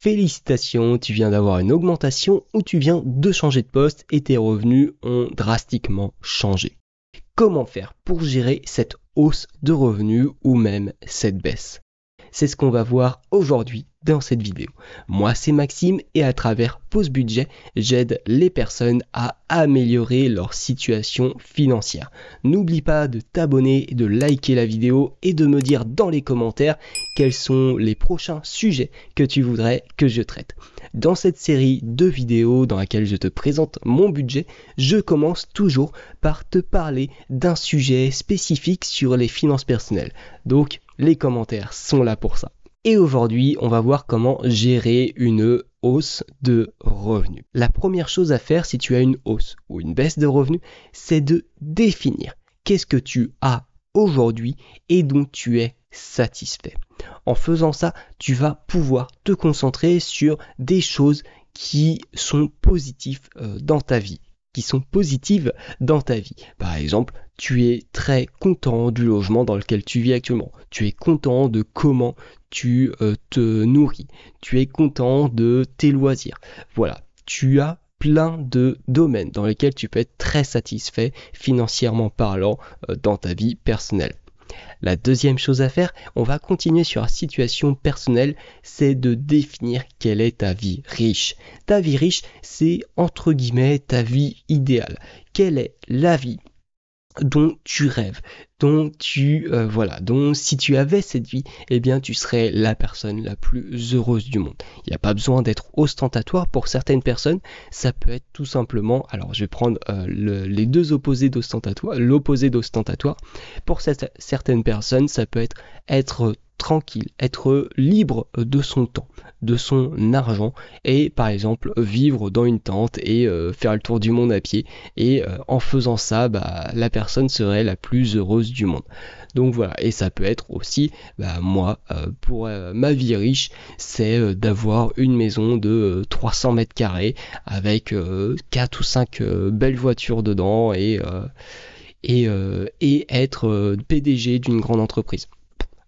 Félicitations, tu viens d'avoir une augmentation ou tu viens de changer de poste et tes revenus ont drastiquement changé. Comment faire pour gérer cette hausse de revenus ou même cette baisse? C'est ce qu'on va voir aujourd'hui dans cette vidéo. Moi, c'est Maxime et à travers Pause Budget, j'aide les personnes à améliorer leur situation financière. N'oublie pas de t'abonner, de liker la vidéo et de me dire dans les commentaires quels sont les prochains sujets que tu voudrais que je traite. Dans cette série de vidéos dans laquelle je te présente mon budget, je commence toujours par te parler d'un sujet spécifique sur les finances personnelles. Donc, les commentaires sont là pour ça. Et aujourd'hui, on va voir comment gérer une hausse de revenus. La première chose à faire si tu as une hausse ou une baisse de revenus, c'est de définir qu'est-ce que tu as aujourd'hui et dont tu es satisfait. En faisant ça, tu vas pouvoir te concentrer sur des choses qui sont positives dans ta vie. Par exemple, tu es très content du logement dans lequel tu vis actuellement. Tu es content de comment tu te nourris. Tu es content de tes loisirs. Voilà, tu as plein de domaines dans lesquels tu peux être très satisfait financièrement parlant dans ta vie personnelle. La deuxième chose à faire, on va continuer sur la situation personnelle, c'est de définir quelle est ta vie riche. Ta vie riche, c'est entre guillemets ta vie idéale. Quelle est la vie dont tu rêves, dont si tu avais cette vie, eh bien tu serais la personne la plus heureuse du monde. Il n'y a pas besoin d'être ostentatoire pour certaines personnes, ça peut être tout simplement, alors je vais prendre les deux opposés d'ostentatoire, l'opposé d'ostentatoire. Pour certaines personnes, ça peut être tranquille, être libre de son temps, de son argent et par exemple vivre dans une tente et faire le tour du monde à pied et en faisant ça, la personne serait la plus heureuse du monde. Donc voilà, et ça peut être aussi, pour ma vie riche, c'est d'avoir une maison de 300 mètres carrés avec 4 ou 5 belles voitures dedans et être PDG d'une grande entreprise.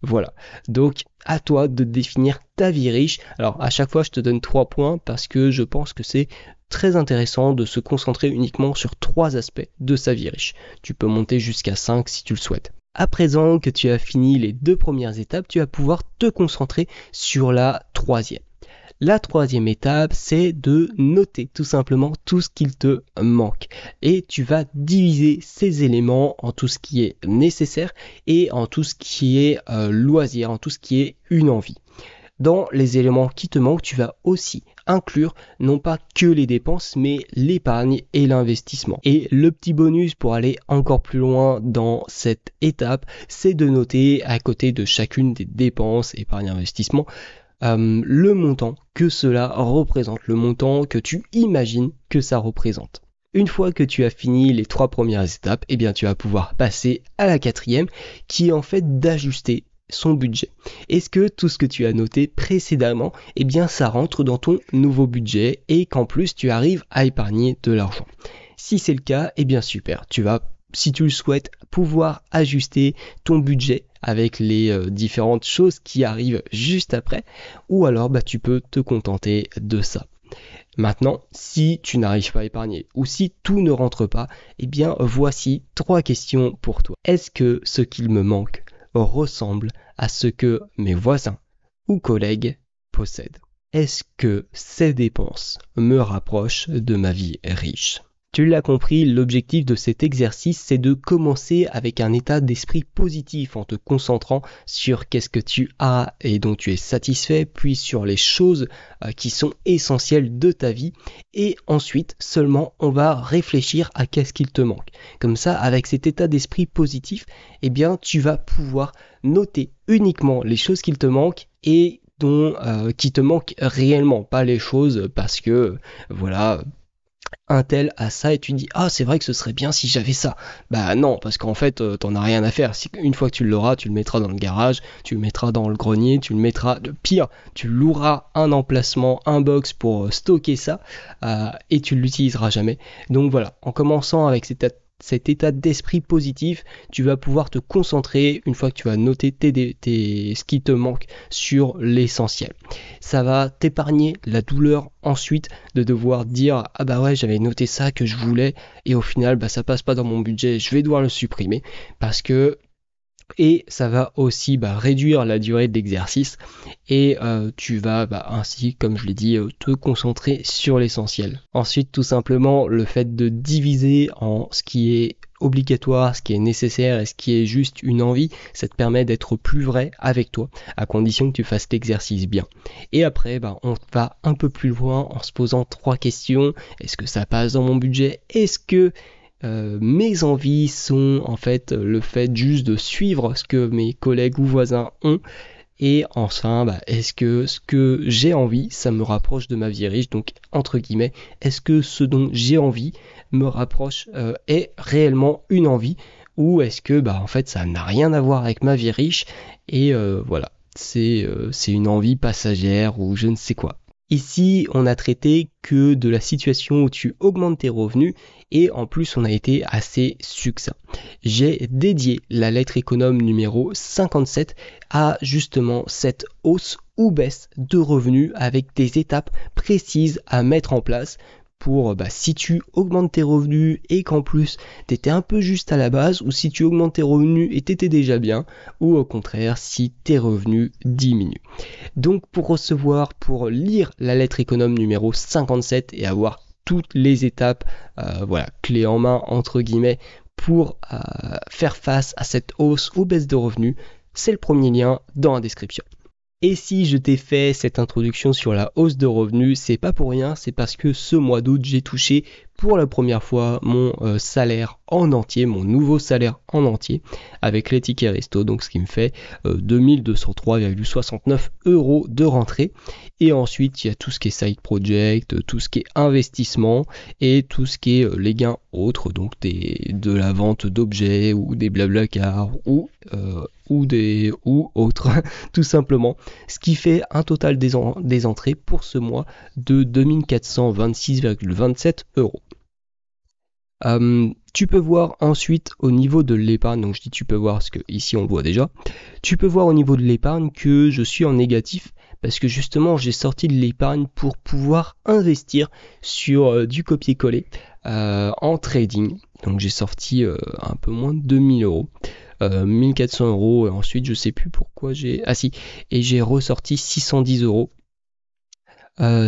Voilà, donc à toi de définir ta vie riche. Alors à chaque fois je te donne 3 points parce que je pense que c'est très intéressant de se concentrer uniquement sur 3 aspects de sa vie riche. Tu peux monter jusqu'à 5 si tu le souhaites. À présent que tu as fini les 2 premières étapes, tu vas pouvoir te concentrer sur la troisième. La troisième étape, c'est de noter tout simplement tout ce qu'il te manque. Et tu vas diviser ces éléments en tout ce qui est nécessaire et en tout ce qui est loisir, en tout ce qui est une envie. Dans les éléments qui te manquent, tu vas aussi inclure non pas que les dépenses, mais l'épargne et l'investissement. Et le petit bonus pour aller encore plus loin dans cette étape, c'est de noter à côté de chacune des dépenses, épargne, investissement, le montant que cela représente, le montant que tu imagines que ça représente. Une fois que tu as fini les 3 premières étapes, eh bien tu vas pouvoir passer à la 4e qui est en fait d'ajuster son budget. Est-ce que tout ce que tu as noté précédemment, eh bien ça rentre dans ton nouveau budget et qu'en plus tu arrives à épargner de l'argent? Si c'est le cas, eh bien super, tu vas, si tu le souhaites, pouvoir ajuster ton budget avec les différentes choses qui arrivent juste après, ou alors tu peux te contenter de ça. Maintenant, si tu n'arrives pas à épargner ou si tout ne rentre pas, eh bien voici 3 questions pour toi. Est-ce que ce qu'il me manque ressemble à ce que mes voisins ou collègues possèdent? Est-ce que ces dépenses me rapprochent de ma vie riche? Tu l'as compris, l'objectif de cet exercice, c'est de commencer avec un état d'esprit positif en te concentrant sur qu'est-ce que tu as et dont tu es satisfait, puis sur les choses qui sont essentielles de ta vie. Et ensuite, seulement, on va réfléchir à qu'est-ce qu'il te manque. Comme ça, avec cet état d'esprit positif, eh bien, tu vas pouvoir noter uniquement les choses qu'il te manquent et qui te manquent réellement, pas les choses parce que, voilà, un tel a ça et tu te dis ah c'est vrai que ce serait bien si j'avais ça. Bah non, parce qu'en fait t'en as rien à faire. Une fois que tu l'auras, tu le mettras dans le garage, tu le mettras dans le grenier, tu le mettras, de pire, tu loueras un emplacement, un box pour stocker ça et tu l'utiliseras jamais. Donc voilà, en commençant avec cet cet état d'esprit positif, tu vas pouvoir te concentrer une fois que tu vas noter ce qui te manque sur l'essentiel. Ça va t'épargner la douleur ensuite de devoir dire ah bah ouais j'avais noté ça que je voulais et au final bah ça passe pas dans mon budget, je vais devoir le supprimer parce que et ça va aussi réduire la durée de l'exercice et tu vas ainsi, comme je l'ai dit, te concentrer sur l'essentiel. Ensuite, tout simplement, le fait de diviser en ce qui est obligatoire, ce qui est nécessaire et ce qui est juste une envie, ça te permet d'être plus vrai avec toi, à condition que tu fasses l'exercice bien. Et après, on va un peu plus loin en se posant 3 questions. Est-ce que ça passe dans mon budget? Est-ce que mes envies sont en fait le fait juste de suivre ce que mes collègues ou voisins ont? Et enfin, est-ce que ce que j'ai envie, ça me rapproche de ma vie riche? Donc, entre guillemets, est-ce que ce dont j'ai envie me rapproche, est réellement une envie? Ou est-ce que, en fait, ça n'a rien à voir avec ma vie riche? Et voilà, c'est une envie passagère ou je ne sais quoi. Ici, on a traité que de la situation où tu augmentes tes revenus et en plus, on a été assez succinct. J'ai dédié la lettre économe numéro 57 à justement cette hausse ou baisse de revenus avec des étapes précises à mettre en place pour si tu augmentes tes revenus et qu'en plus tu étais un peu juste à la base, ou si tu augmentes tes revenus et tu étais déjà bien, ou au contraire si tes revenus diminuent. Donc pour lire la lettre économe numéro 57 et avoir toutes les étapes clés en main entre guillemets pour faire face à cette hausse ou baisse de revenus, c'est le premier lien dans la description. Et si je t'ai fait cette introduction sur la hausse de revenus, c'est pas pour rien, c'est parce que ce mois d'août, j'ai touché pour la première fois mon salaire en entier, mon nouveau salaire en entier, avec les tickets resto, donc ce qui me fait 2203,69 € de rentrée. Et ensuite, il y a tout ce qui est side project, tout ce qui est investissement et tout ce qui est les gains autres, donc de la vente d'objets ou des blablacar ou autres, tout simplement. Ce qui fait un total des entrées pour ce mois de 2426,27 €. Tu peux voir ensuite au niveau de l'épargne, donc je dis tu peux voir parce que ici on le voit déjà, tu peux voir au niveau de l'épargne que je suis en négatif parce que justement j'ai sorti de l'épargne pour pouvoir investir sur du copier-coller en trading. Donc j'ai sorti un peu moins de 2000 €. 1400 € et ensuite je sais plus pourquoi et j'ai ressorti 610 €.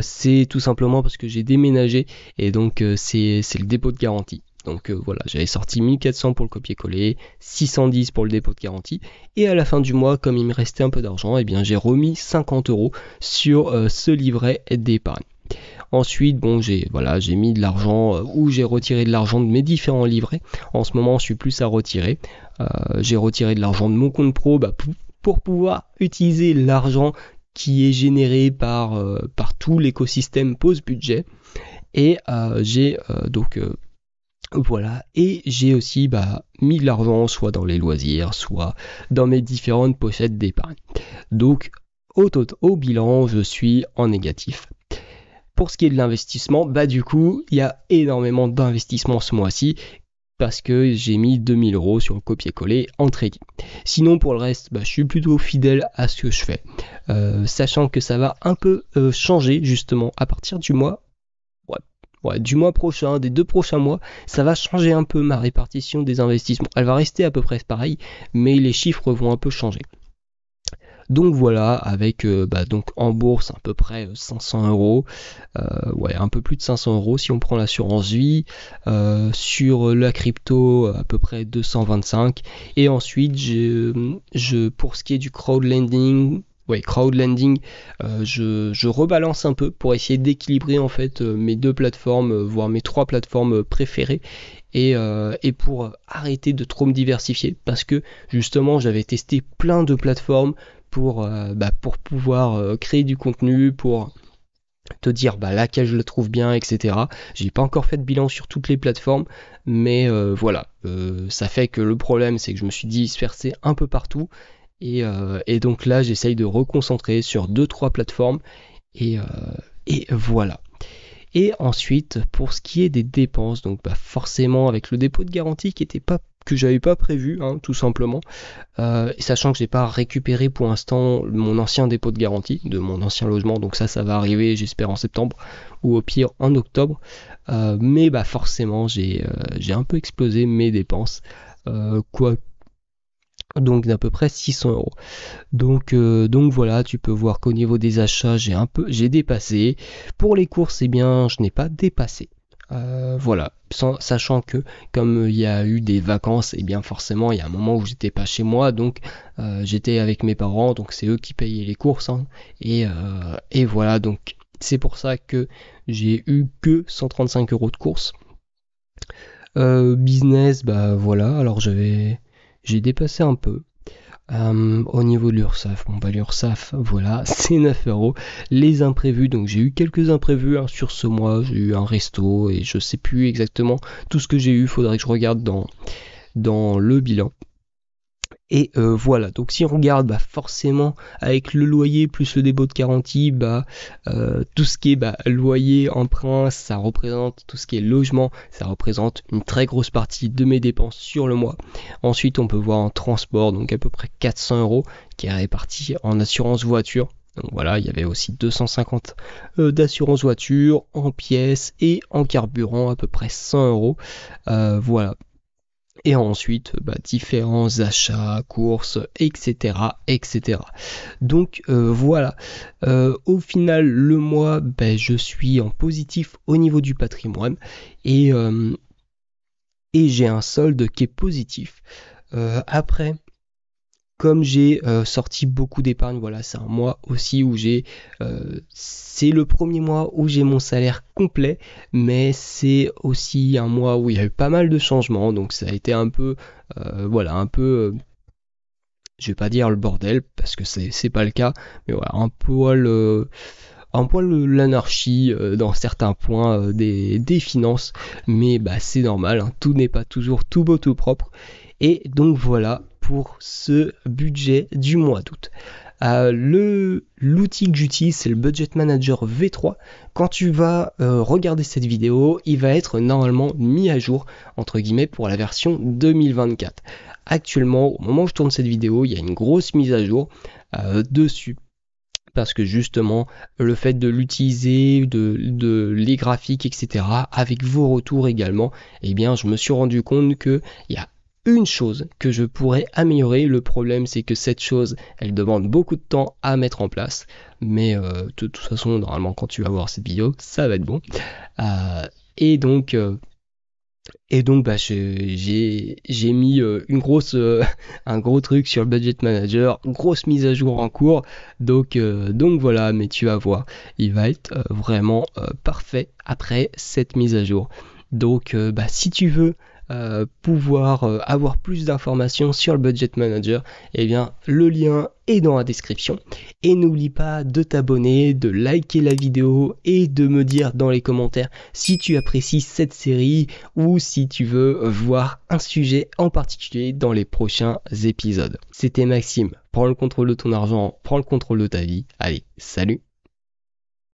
C'est tout simplement parce que j'ai déménagé et donc c'est le dépôt de garantie. Donc voilà, j'avais sorti 1400 pour le copier-coller, 610 pour le dépôt de garantie et à la fin du mois, comme il me restait un peu d'argent, j'ai remis 50 € sur ce livret d'épargne. Ensuite, j'ai mis de l'argent ou j'ai retiré de l'argent de mes différents livrets. En ce moment, je suis plus à retirer. J'ai retiré de l'argent de mon compte pro pour pouvoir utiliser l'argent qui est généré par tout l'écosystème Pause Budget. Et j'ai aussi mis de l'argent soit dans les loisirs, soit dans mes différentes pochettes d'épargne. Donc au bilan, je suis en négatif. Pour ce qui est de l'investissement, du coup, il y a énormément d'investissements ce mois-ci parce que j'ai mis 2000 € sur le copier-coller en trading. Sinon, pour le reste, je suis plutôt fidèle à ce que je fais, sachant que ça va un peu changer justement à partir du mois prochain, des 2 prochains mois, ça va changer un peu ma répartition des investissements. Elle va rester à peu près pareil, mais les chiffres vont un peu changer. Donc voilà, avec donc en bourse à peu près 500 €, un peu plus de 500 € si on prend l'assurance vie, sur la crypto à peu près 225, et ensuite pour ce qui est du crowdlending, je rebalance un peu pour essayer d'équilibrer en fait mes 2 plateformes, voire mes 3 plateformes préférées. Et pour arrêter de trop me diversifier, parce que justement j'avais testé plein de plateformes pour pouvoir créer du contenu, pour te dire laquelle je le trouve bien, etc. J'ai pas encore fait de bilan sur toutes les plateformes, mais ça fait que le problème c'est que je me suis dispersé un peu partout, et donc là j'essaye de reconcentrer sur 2-3 plateformes, et voilà. Et ensuite, pour ce qui est des dépenses, donc forcément avec le dépôt de garantie que j'avais pas prévu, hein, tout simplement, sachant que j'ai pas récupéré pour l'instant mon ancien dépôt de garantie de mon ancien logement, donc ça va arriver, j'espère en septembre ou au pire en octobre, mais forcément j'ai un peu explosé mes dépenses, donc d'à peu près 600 €. Donc voilà, tu peux voir qu'au niveau des achats, j'ai dépassé. Pour les courses, eh bien, je n'ai pas dépassé. Voilà, sachant que comme il y a eu des vacances, eh bien forcément il y a un moment où j'étais pas chez moi, donc j'étais avec mes parents, donc c'est eux qui payaient les courses, hein. Et voilà, donc c'est pour ça que j'ai eu que 135 € de courses. Business, voilà, alors j'ai dépassé un peu. Au niveau de l'URSSAF, l'URSSAF, voilà, c'est 9 €. Les imprévus, donc j'ai eu quelques imprévus, hein, sur ce mois, j'ai eu un resto et je sais plus exactement tout ce que j'ai eu, faudrait que je regarde dans le bilan. Et voilà, donc si on regarde, forcément avec le loyer plus le dépôt de garantie, tout ce qui est loyer, emprunt, ça représente, tout ce qui est logement, ça représente une très grosse partie de mes dépenses sur le mois. Ensuite on peut voir en transport, donc à peu près 400 € qui est réparti en assurance voiture. Donc voilà, il y avait aussi 250 d'assurance voiture, en pièces et en carburant à peu près 100 €. Voilà. Et ensuite, différents achats, courses, etc. etc. Donc voilà. Au final, le mois, je suis en positif au niveau du patrimoine et j'ai un solde qui est positif. Après, comme j'ai sorti beaucoup d'épargne, voilà, c'est un mois aussi où c'est le premier mois où j'ai mon salaire complet, mais c'est aussi un mois où il y a eu pas mal de changements, donc ça a été un peu, je vais pas dire le bordel parce que c'est pas le cas, mais voilà, un poil l'anarchie dans certains points des finances, mais c'est normal, hein, tout n'est pas toujours tout beau tout propre. Et donc voilà pour ce budget du mois d'août. L'outil que j'utilise, c'est le Budget Manager V3. Quand tu vas regarder cette vidéo, il va être normalement mis à jour, entre guillemets, pour la version 2024. Actuellement, au moment où je tourne cette vidéo, il y a une grosse mise à jour dessus. Parce que justement, le fait de l'utiliser, de les graphiques, etc., avec vos retours également, eh bien, je me suis rendu compte qu'il y a une chose que je pourrais améliorer. Le problème, c'est que cette chose, elle demande beaucoup de temps à mettre en place. Mais de toute façon, normalement, quand tu vas voir cette vidéo, ça va être bon. Et donc, j'ai mis un gros truc sur le Budget Manager, grosse mise à jour en cours. Donc voilà, mais tu vas voir, il va être vraiment parfait après cette mise à jour. Donc si tu veux pouvoir avoir plus d'informations sur le Budget Manager, eh bien le lien est dans la description. Et n'oublie pas de t'abonner, de liker la vidéo et de me dire dans les commentaires si tu apprécies cette série ou si tu veux voir un sujet en particulier dans les prochains épisodes. C'était Maxime, prends le contrôle de ton argent, prends le contrôle de ta vie. Allez, salut!